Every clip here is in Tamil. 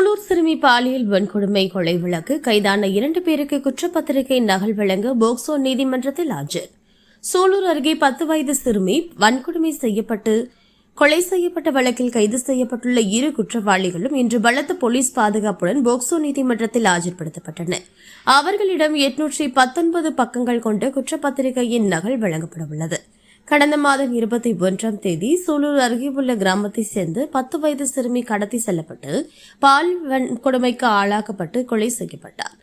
சூலூர் சிறுமி பாலியல் வன்கொடுமை கொலை வழக்கு கைதான 2 பேருக்கு குற்றப்பத்திரிகை நகல் வழங்க போக்சோ நீதிமன்றத்தில் ஆஜர். சூலூர் அருகே 10 வயது சிறுமி வன்கொடுமை செய்யப்பட்டு கொலை செய்யப்பட்ட வழக்கில் கைது செய்யப்பட்டுள்ள 2 குற்றவாளிகளும் இன்று பலத்த போலீஸ் பாதுகாப்புடன் போக்சோ நீதிமன்றத்தில் ஆஜர்படுத்தப்பட்டனர். அவர்களிடம் 819 பக்கங்கள் கொண்ட குற்றப்பத்திரிகையின் நகல் வழங்கப்பட உள்ளது. கடந்த மாதம் 21ஆம் தேதி சூலூர் அருகே உள்ள கிராமத்தை சேர்ந்து 10 வயது சிறுமி கடத்தி செல்லப்பட்டு பால் வன்கொடுமைக்கு ஆளாக்கப்பட்டு கொலை செய்யப்பட்டார்.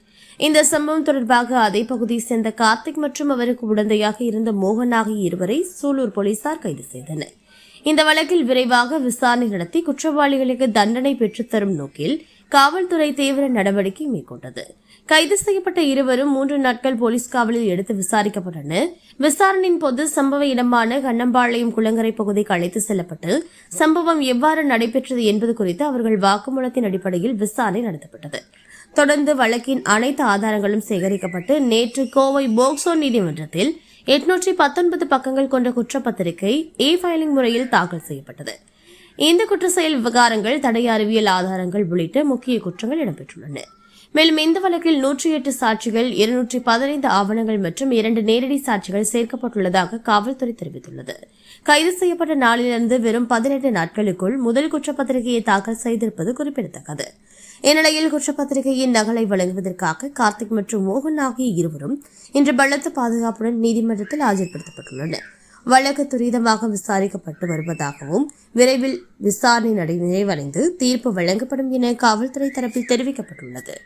இந்த சம்பவம் தொடர்பாக அதே பகுதியை சேர்ந்த கார்த்திக் மற்றும் அவருக்கு உடந்தையாக இருந்த மோகன் ஆகிய இருவரை சூலூர் போலீசார் கைது செய்தனர். இந்த வழக்கில் விரைவாக விசாரணை நடத்தி குற்றவாளிகளுக்கு தண்டனை பெற்றுத்தரும் நோக்கில் காவல்துறை தீவிர நடவடிக்கை மேற்கொண்டது. கைது செய்யப்பட்ட இருவரும் 3 நாட்கள் போலீஸ் காவலில் எடுத்து விசாரிக்கப்பட்டனர். விசாரணையின் போது சம்பவ இடமான கண்ணம்பாளையம் குளங்கரை பகுதிக்கு அழைத்து செல்லப்பட்டு சம்பவம் எவ்வாறு நடைபெற்றது என்பது குறித்து அவர்கள் வாக்குமூலத்தின் அடிப்படையில் விசாரணை நடத்தப்பட்டது. தொடர்ந்து வழக்கின் அனைத்து ஆதாரங்களும் சேகரிக்கப்பட்டு நேற்று கோவை போக்சோ நீதிமன்றத்தில் 819 பக்கங்கள் கொண்ட குற்றப்பத்திரிகை ஃபைலிங் முறையில் தாக்கல் செய்யப்பட்டது. இந்த குற்ற செயல் விவகாரங்கள், தடய அறிவியல் ஆதாரங்கள் உள்ளிட்ட முக்கிய குற்றங்கள் இடம்பெற்றுள்ளன. மேலும் இந்த வழக்கில் 108 சாட்சிகள், 215 ஆவணங்கள் மற்றும் 2 நேரடி சாட்சிகள் சேர்க்கப்பட்டுள்ளதாக காவல்துறை தெரிவித்துள்ளது. கைது செய்யப்பட்ட நாளிலிருந்து வெறும் 18 நாட்களுக்குள் முதல் குற்றப்பத்திரிகையை தாக்கல் செய்திருப்பது குறிப்பிடத்தக்கது. இந்நிலையில் குற்றப்பத்திரிகையின் நகலை வழங்குவதற்காக கார்த்திக் மற்றும் மோகன் ஆகிய இருவரும் இன்று பலத்த பாதுகாப்புடன் நீதிமன்றத்தில் ஆஜர்படுத்தப்பட்டுள்ளனர். வழக்கு துரிதமாக விசாரிக்கப்பட்டு வருவதாகவும் விரைவில் விசாரணை நிறைவடைந்து தீர்ப்பு வழங்கப்படும் என காவல்துறை தரப்பில் தெரிவிக்கப்பட்டுள்ளது.